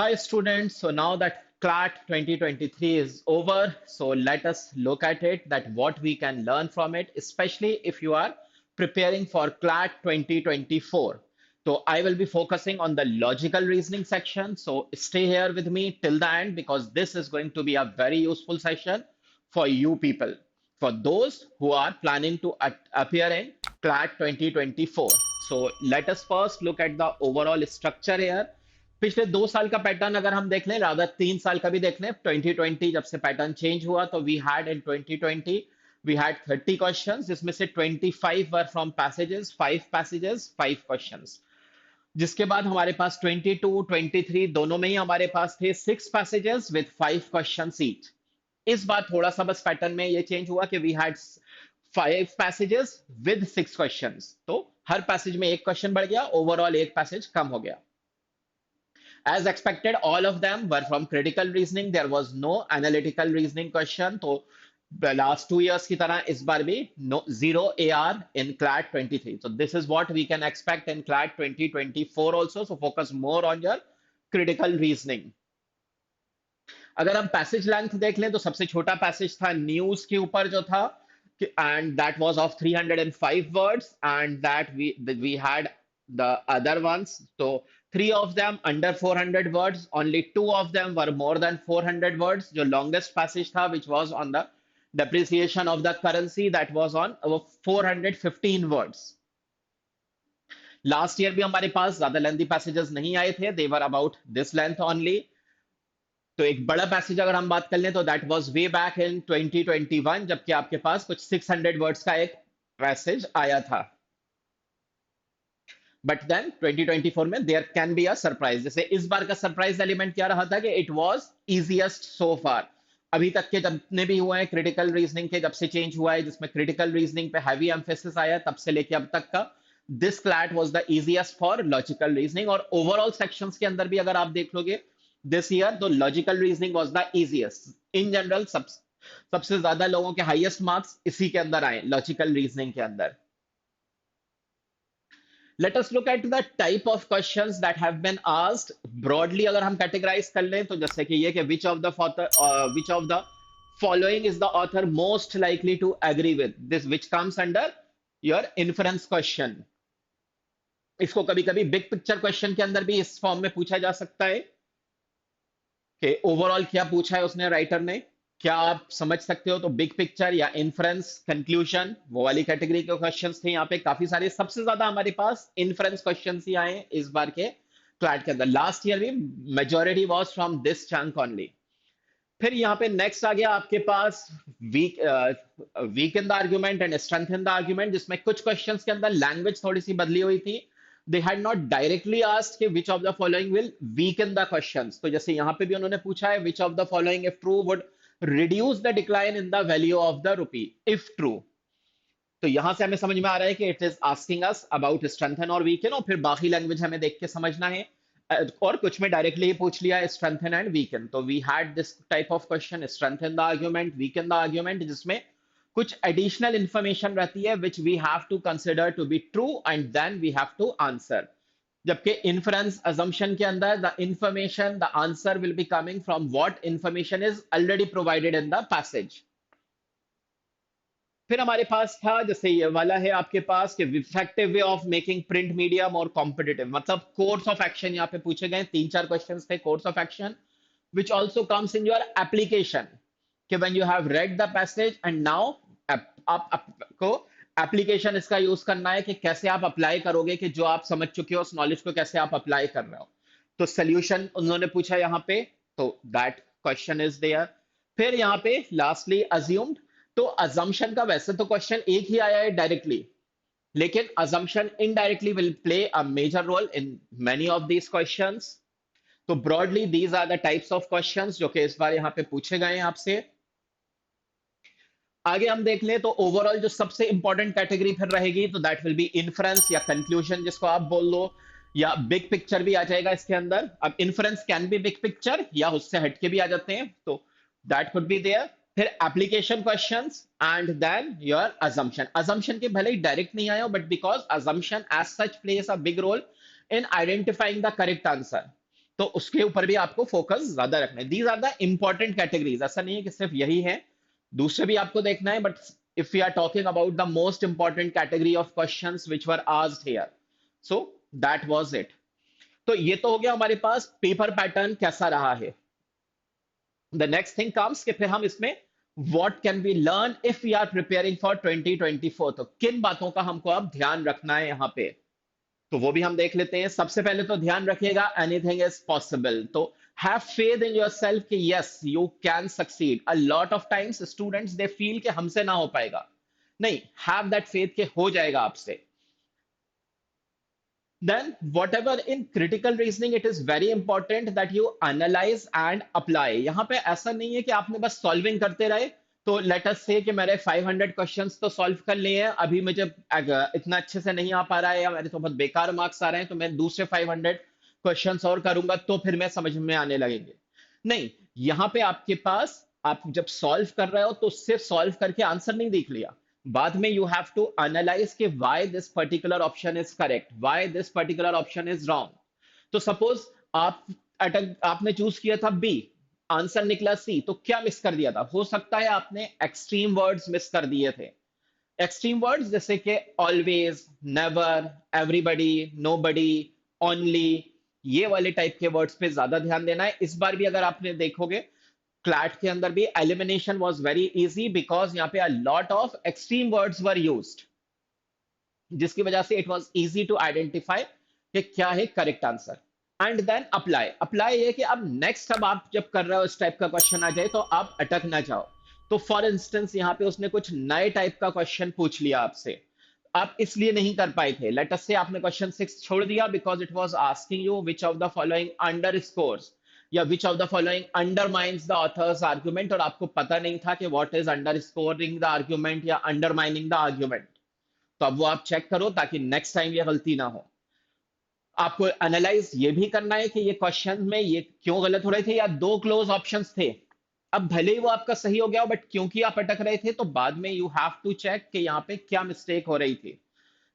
Hi students, so now that CLAT 2023 is over, so let us look at it, that what we can learn from it, especially if you are preparing for CLAT 2024. So I will be focusing on the logical reasoning section. So stay here with me till the end because this is going to be a very useful session for you people, for those who are planning to appear in CLAT 2024. So let us first look at the overall structure here. पिछले 2 साल का pattern अगर हम देख लें, rather 3 साल का भी देख लें, 2020 जब से पैटर्न चेंज हुआ तो we had in 2020 we had 30 questions, जिसमें से 25 वर फ्रॉम पैसेजेस, 5 क्वेश्चंस। जिसके बाद हमारे पास 22 23 दोनों में ही हमारे पास थे 6 पैसेजेस विद 5 क्वेश्चंस ईच। इस बार थोड़ा सा बस पैटर्न में ये चेंज हुआ कि we had 5 passages with 6 questions, तो हर पैसेज में एक क्वेश्चन बढ़ गया, ओवरऑल एक पैसेज कम हो गया। As expected, all of them were from critical reasoning. There was no analytical reasoning question. So the last 2 years की तरह इस बार भी no zero AR in CLAT 23. So this is what we can expect in CLAT 2024 also. So focus more on your critical reasoning. अगर हम passage length देख लें तो सबसे छोटा पैसेज था न्यूज के ऊपर जो था, and that was of 305 words, and that we had the other ones. So three of them under 400 words, only two of them were more than 400 words. जो longest passage था, which was on the depreciation of the currency, that was on 415 words. Last year भी हमारे पास ज्यादा lengthy passages नहीं आए थे, दे were about this length only. तो एक बड़ा पैसेज अगर हम बात कर लें तो that was way back in 2021, जबकि आपके पास कुछ 600 वर्ड्स का एक पैसेज आया था। बट देन 2024 में there can be a surprise. जैसे इस बार का सरप्राइज एलिमेंट क्या रहा था कि इट वाज इजीएस्ट सो फार। अभी तक के जितने भी हुए हैं क्रिटिकल रीजनिंग के, जब से चेंज हुआ है, जिसमें क्रिटिकल रीजनिंग पे हैवी एम्फेसिस आया, तब से लेके अब तक का this CLAT was the easiest for logical reasoning. और ओवरऑल सेक्शंस के अंदर भी अगर आप देख लोगे दिस ईयर, तो logical reasoning was the easiest in general. सबसे ज्यादा लोगों के हाईएस्ट मार्क्स इसी के अंदर आए, लॉजिकल रीजनिंग के अंदर। Let us look at the type of questions that have been asked broadly। अगर हम categorize कर लें तो जैसे कि ये कि which of the following is the author most likely to agree with, this which comes under your inference question। इसको कभी कभी बिग पिक्चर क्वेश्चन के अंदर भी इस फॉर्म में पूछा जा सकता है कि ओवरऑल क्या पूछा है उसने, राइटर ने, क्या आप समझ सकते हो। तो बिग पिक्चर या इन्फ्रेंस कंक्लूजन, वो वाली कैटेगरी के क्वेश्चंस थे यहाँ पे काफी सारे। सबसे ज्यादा हमारे पास इन्फ्रेंस क्वेश्चंस ही आए इस बार के क्लैट के अंदर। लास्ट ईयर भी majority was from this chunk only. फिर यहाँ पे नेक्स्ट आ गया आपके पास weak weak in the argument and strength in the argument, जिसमें कुछ क्वेश्चंस के अंदर लैंग्वेज थोड़ी सी बदली हुई थी। They had not directly asked कि which of the following will weaken the questions. तो जैसे यहाँ पे भी उन्होंने पूछा है which of the following if true would reduce the decline in the value of the rupee if true. तो यहां से हमें समझ में आ रहा है कि it is asking us about strengthen और वीकन, और फिर बाकी लैंग्वेज हमें देख के समझना है। और कुछ में डायरेक्टली ही पूछ लिया स्ट्रेंथन एंड वीकन। तो we had this type of question, strengthen the argument, weaken the argument, जिसमें कुछ एडिशनल इंफॉर्मेशन रहती है which we have to consider to be true and then we have to answer. जबकि inference assumption के अंदर the information, the answer will be coming from what information is already provided in the passage. फिर हमारे पास था जैसे ये वाला है आपके पास कि effective way of making print media more competitive, मतलब कोर्स ऑफ एक्शन यहाँ पे पूछे गए। 3-4 क्वेश्चंस थे course of action which also comes in your application, कि when you have read the passage and now आपको एप्लीकेशन इसका यूज करना है कि कैसे आप अप्लाई करोगे, कि जो आप समझ चुके हो उस नॉलेज को कैसे आप अप्लाई कर रहे हो। तो सोल्यूशन उन्होंने पूछा यहाँ पे, तो दैट क्वेश्चन इज देयर। फिर यहाँ पे लास्टली अज्यूम्ड। तो अजम्पशन का वैसे तो क्वेश्चन एक ही आया है डायरेक्टली, लेकिन assumption indirectly will play a major role in many of these questions. तो broadly these are the types of questions जो कि इस बार यहाँ पे पूछे गए हैं आपसे। आगे हम देख लें तो ओवरऑल जो सबसे इंपॉर्टेंट कैटेगरी फिर रहेगी तो दैट विल बी इन्फ्रेंस या कंक्लूजन, जिसको आप बोल लो, या बिग पिक्चर भी आ जाएगा इसके अंदर। अब inference can be big picture या उससे हटके भी आ जाते हैं, तो दैट कुड बी देयर। फिर application questions and then your assumption. Assumption के भले ही डायरेक्ट नहीं आया हो, but because assumption as such place a big role in identifying the correct answer. तो उसके ऊपर भी आपको फोकस ज्यादा रखना है। These are the important categories, ऐसा नहीं है कि सिर्फ यही है, दूसरे भी आपको देखना है, but if we are talking about the most important category of questions which were asked here, so that was it. तो ये तो हो गया हमारे पास पेपर पैटर्न कैसा रहा है। द नेक्स्ट थिंग कम्स कि फिर हम इसमें what can be learn if we are preparing for 2024, तो किन बातों का हमको अब ध्यान रखना है यहाँ पे, तो वो भी हम देख लेते हैं। सबसे पहले तो ध्यान रखिएगा एनीथिंग इज पॉसिबल, तो हैव फेथ इन योरसेल्फ कि yes you can succeed. A lot of times students they feel कि हमसे ना हो पाएगा, नहीं, हैव दैट फेथ के हो जाएगा आपसे। Then, whatever in critical reasoning, it is very important that you analyze and apply. यहाँ पे ऐसा नहीं है कि आपने बस सॉल्विंग करते रहे, तो लेट अस से कि मेरे 500 क्वेश्चंस तो सॉल्व कर लिए हैं, अभी मुझे इतना अच्छे से नहीं आ पा रहा है या मेरे तो बहुत बेकार मार्क्स आ रहे हैं, तो मैं दूसरे 500 क्वेश्चंस और करूंगा तो फिर मैं समझ में आने लगेंगे। नहीं, यहाँ पे आपके पास, आप जब सॉल्व कर रहे हो तो सिर्फ सॉल्व करके आंसर नहीं देख लिया, बाद में यू हैव टू एनालाइज कि why this particular option is correct, why this particular option is wrong. तो सपोज आप आपने चूज किया था बी, आंसर निकला सी, तो क्या मिस कर दिया था? हो सकता है आपने एक्सट्रीम वर्ड्स मिस कर दिए थे। एक्सट्रीम वर्ड्स जैसे कि always, never, everybody, nobody, only, ये वाले टाइप के वर्ड्स पे ज्यादा ध्यान देना है। इस बार भी अगर आपने देखोगे क्लैट के अंदर भी elimination was very easy because यहाँ पे a lot of extreme words were used, जिसकी वजह से it was easy to identify कि क्या है correct answer. And then apply, apply ये कि अब नेक्स्ट, अब आप जब कर रहे हो इस टाइप का क्वेश्चन आ जाए तो आप अटक ना जाओ। तो फॉर इंस्टेंस यहाँ पे उसने कुछ नए टाइप का क्वेश्चन पूछ लिया आपसे, आप इसलिए नहीं कर पाए थे, लेट अस से आपने क्वेश्चन 6 छोड़ दिया because it was asking you which of the following underscores या which of the following undermines the author's argument, और आपको पता नहीं था कि what is underscoring the argument या अंडरमाइनिंग द आर्गुमेंट। तो अब वो आप चेक करो ताकि नेक्स्ट टाइम ये गलती ना हो। आपको एनालाइज ये भी करना है कि ये क्वेश्चन में ये क्यों गलत हो रहे थे, या दो क्लोज ऑप्शंस थे, अब भले ही वो आपका सही हो गया बट क्योंकि आप अटक रहे थे, तो बाद में यू हैव टू चेक कि यहाँ पे क्या मिस्टेक हो रही थी,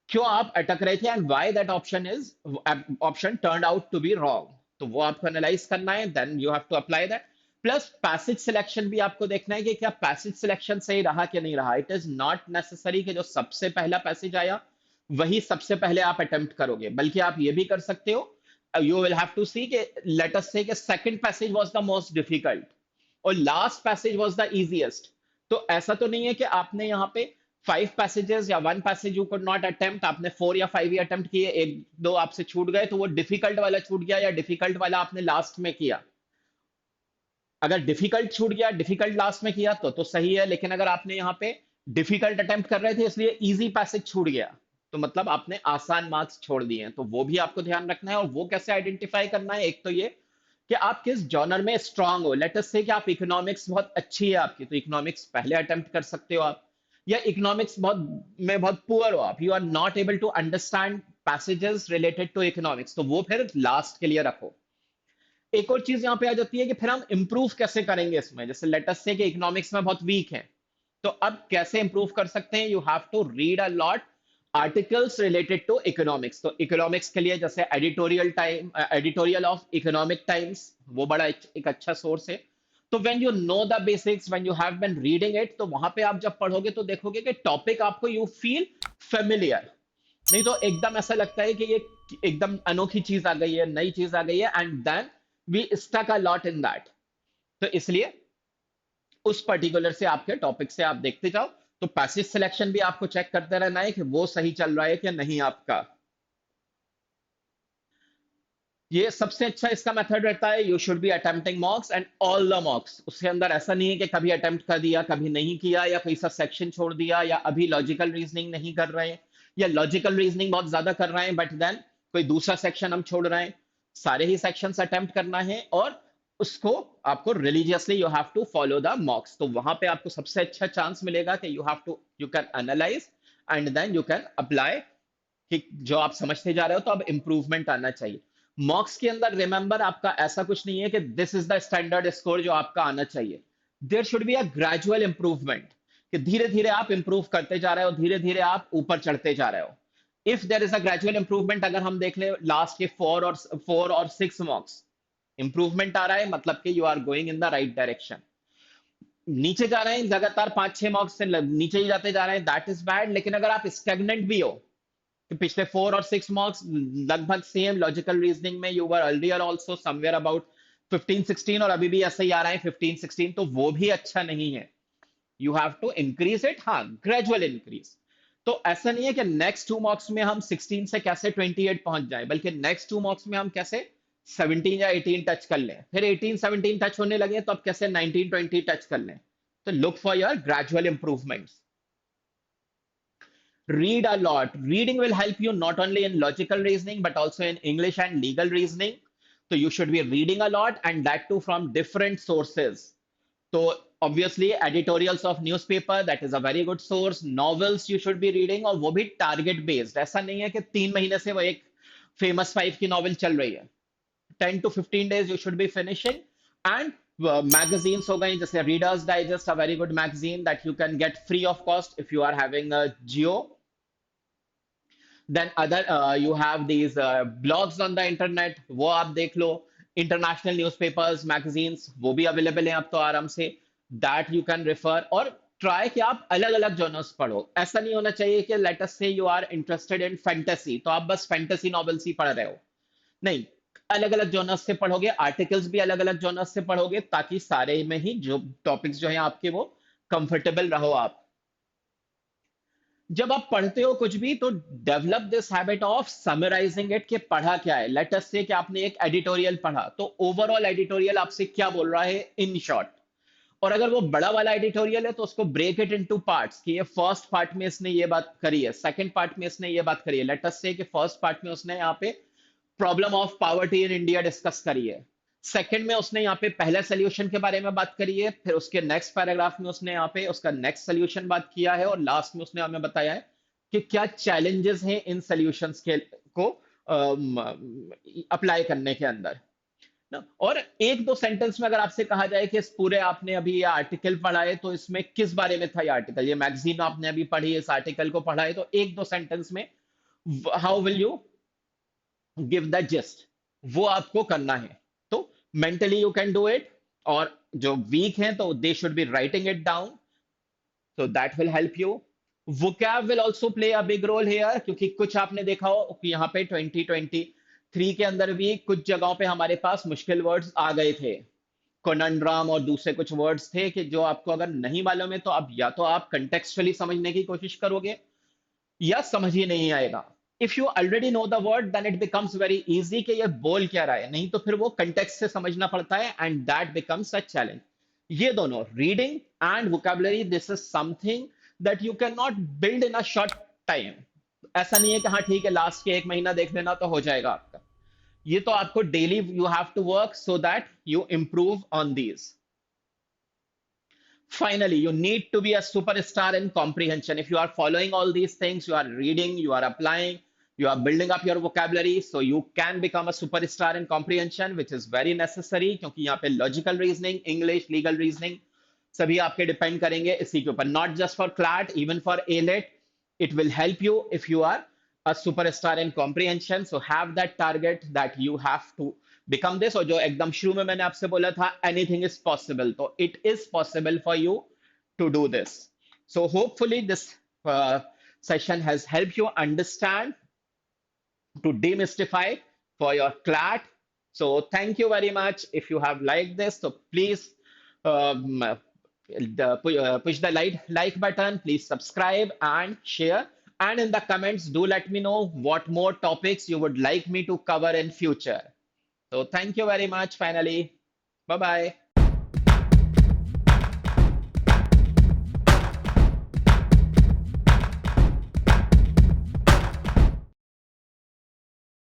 क्यों आप अटक रहे थे, and why that option turned out to be wrong. तो वो आपको एनालाइज करना है, then you have to apply that. Plus passage selection भी आपको देखना है कि क्या पैसेज सिलेक्शन सही रहा कि नहीं रहा। इट इज नॉट नेसेसरी कि जो सबसे पहला पैसेज आया वही सबसे पहले आप अटेम्प्ट करोगे, बल्कि आप ये भी कर सकते हो, you will have to see कि लेट अस से कि second passage was the most difficult और last passage was the easiest. तो ऐसा तो नहीं है कि आपने यहाँ पे 5 पैसेजेस या 1 passage you could not attempt, आपने 4 या 5 ही अटेम्प्ट किए, एक दो आपसे छूट गए, तो वो डिफिकल्ट वाला छूट गया या डिफिकल्ट वाला आपने लास्ट में किया। अगर डिफिकल्ट छूट गया, डिफिकल्ट लास्ट में किया तो सही है, लेकिन अगर आपने यहाँ पे डिफिकल्ट अटेम्प्ट कर रहे थे इसलिए इजी पैसेज छूट गया, तो मतलब आपने आसान मार्क्स छोड़ दिए हैं। तो वो भी आपको ध्यान रखना है, और वो कैसे आइडेंटिफाई करना है, एक तो ये कि आप किस जॉनर में स्ट्रांग हो। लेट अस से कि आप इकोनॉमिक्स बहुत अच्छी है आपकी, तो इकोनॉमिक्स पहले अटेम्प्ट कर सकते हो आप, या इकोनॉमिक्स बहुत पुअर हो आप, you are not able to understand passages related to economics, तो वो फिर लास्ट के लिए रखो। एक और चीज यहां पे आ जाती है कि फिर हम इंप्रूव कैसे करेंगे इसमें, जैसे लेट अस से कि इकोनॉमिक्स में बहुत वीक है, तो अब कैसे इंप्रूव कर सकते हैं, you have to read a lot articles related to economics. तो इकोनॉमिक्स के लिए जैसे एडिटोरियल ऑफ इकोनॉमिक टाइम्स, वो बड़ा एक अच्छा सोर्स है। तो when you know the basics, when you have been reading it, तो वहां पे आप जब पढ़ोगे तो देखोगे कि टॉपिक आपको यू फील फेमिलियर, नहीं तो एकदम ऐसा लगता है कि ये एकदम अनोखी चीज आ गई है, नई चीज आ गई है, and then we stuck a lot in that. तो इसलिए उस पर्टिकुलर से आपके टॉपिक से आप देखते जाओ। तो पैसेज सिलेक्शन भी आपको चेक करते रहना है कि वो सही चल रहा है कि नहीं आपका। ये सबसे अच्छा इसका मेथड रहता है, you should be attempting मॉक्स and all the मॉक्स। उसके अंदर ऐसा नहीं है कि कभी अटेम्प्ट कर दिया कभी नहीं किया, या कोई सा सेक्शन छोड़ दिया, या अभी लॉजिकल रीजनिंग नहीं कर रहे हैं, या लॉजिकल रीजनिंग बहुत ज्यादा कर रहे हैं बट देन कोई दूसरा सेक्शन हम छोड़ रहे हैं। सारे ही सेक्शंस अटेम्प्ट करना है, और उसको आपको religiously you have to follow the mocks. तो वहां पे आपको सबसे अच्छा चांस मिलेगा कि you can analyse and then you can apply, कि जो आप समझते जा रहे हो तो अब इंप्रूवमेंट आना चाहिए। मॉक्स के अंदर रिमेंबर आपका ऐसा कुछ नहीं है कि this is the standard score जो आपका आना चाहिए। There should be a gradual improvement, कि धीरे धीरे आप इंप्रूव करते जा रहे हो, धीरे धीरे आप ऊपर चढ़ते जा रहे हो। If there is a gradual improvement, अगर हम देख ले लास्ट के 4 और 6 मॉक्स, इंप्रूवमेंट आ रहा है, मतलब कि you are going in the right direction. नीचे जा रहे हैं लगातार 5-6 मार्क्स से नीचे ही जाते जा रहे हैं, दैट इज बैड। लेकिन अगर आप स्टेगनेंट भी हो कि पिछले 4 और 6 मार्क्स लगभग सेम, लॉजिकल रीजनिंग में you were earlier also somewhere about 15-16 और अभी भी ऐसे ही आ रहा है 15-16, तो वो भी अच्छा नहीं है। You have to increase it, हाँ, ग्रेजुअल इंक्रीज। तो ऐसा नहीं है कि नेक्स्ट 2 मार्क्स में हम 16 से कैसे 28 पहुंच जाए, बल्कि नेक्स्ट 2 मार्क्स में हम कैसे 17 या 18 टच कर लें, फिर 18-17 टच होने लगे तो अब कैसे 19-20 टच कर लें। तो look for your gradual improvements. Read a lot. Reading will help you not only in logical reasoning but also in English and legal reasoning. So you should be reading a lot, and that too from different sources. So obviously editorials of newspaper, that is a very good source. Novels you should be reading, और वो भी target based। ऐसा नहीं है कि 3 महीने से वो एक famous 5 की novel चल रही है। 10 to 15 days you should be finishing। And magazines हो गई, जैसे Reader's Digest, a very good magazine that you can get free of cost if you are having a Geo। Then other you have these blogs on the internet, वो आप देख लो। International newspapers, magazines, वो भी available हैं अब तो आराम से, दैट यू कैन रेफर। और ट्राई कि आप अलग अलग जर्नल्स पढ़ो। ऐसा नहीं होना चाहिए कि let us say you are interested in fantasy तो आप बस फैंटेसी नॉवेल्स ही पढ़ रहे हो। नहीं, अलग अलग जर्नल्स से पढ़ोगे, आर्टिकल्स भी अलग अलग जर्नल्स से पढ़ोगे, ताकि सारे में ही जो टॉपिक्स जो हैं आपके, वो कंफर्टेबल रहो आप। जब आप पढ़ते हो कुछ भी तो develop this habit of summarising it, कि पढ़ा क्या है। लेट अस से कि आपने एक एडिटोरियल पढ़ा, तो ओवरऑल एडिटोरियल आपसे क्या बोल रहा है इन शॉर्ट। और अगर वो बड़ा वाला एडिटोरियल है तो उसको ब्रेक इट इनटू पार्ट्स, कि ये फर्स्ट पार्ट में इसने ये बात करी है, सेकंड पार्ट में इसने ये बात करी है। लेट अस से कि फर्स्ट पार्ट में उसने यहाँ पे problem of poverty in India discuss करी है, सेकंड में उसने यहाँ पे पहले सोल्यूशन के बारे में बात करी है, फिर उसके नेक्स्ट पैराग्राफ में उसने यहाँ पे उसका नेक्स्ट सोल्यूशन बात किया है, और लास्ट में उसने हमें बताया है कि क्या चैलेंजेस हैं इन सोल्यूशंस के को अप्लाई करने के अंदर ना। और एक दो सेंटेंस में अगर आपसे कहा जाए कि इस पूरे आपने अभी ये आर्टिकल पढ़ा है तो इसमें किस बारे में था ये आर्टिकल, ये मैगजीन आपने अभी पढ़ी, इस आर्टिकल को पढ़ा है, तो एक दो सेंटेंस में how will you give the gist, वो आपको करना है। तो mentally you can do it, और जो वीक हैं तो they should be writing it down, so that will help you। vocab will also play a big role here, क्योंकि कुछ आपने देखा हो कि यहाँ पे 2023 के अंदर भी कुछ जगहों पे हमारे पास मुश्किल वर्ड्स आ गए थे, कोनंड्रम और दूसरे कुछ वर्ड्स थे कि जो आपको अगर नहीं मालूम है तो अब या तो आप कंटेक्चुअली समझने की कोशिश करोगे या समझ ही नहीं आएगा। If you already know the word then it becomes very easy कि ये बोल क्या रहा है, नहीं तो फिर वो कंटेक्स्ट से समझना पड़ता है, and that becomes a challenge. ये दोनों reading and vocabulary, this is something that you can not build in a short time. ऐसा नहीं है कि हाँ ठीक है लास्ट के 1 महीना देख लेना तो हो जाएगा आपका। ये तो आपको daily you have to work so that you improve on these. Finally, you need to be a superstar in comprehension. If you are following all these things, you are reading, you are applying, you are building up your vocabulary, so you can become a superstar in comprehension, which is very necessary, क्योंकि यहाँ पे logical reasoning, English, legal reasoning सभी आपके depend करेंगे इसी के ऊपर। Not just for CLAT, even for ALET, it will help you if you are a superstar in comprehension. So have that target that you have to become this। और जो एकदम शुरू में मैंने आपसे बोला था anything is possible, तो it is possible for you to do this। So hopefully this uh, session has helped you understand, to demystify for your CLAT। So thank you very much. If you have liked this, so please push the like button, please subscribe and share. And in the comments, do let me know what more topics you would like me to cover in future। So thank you very much finally. Bye bye.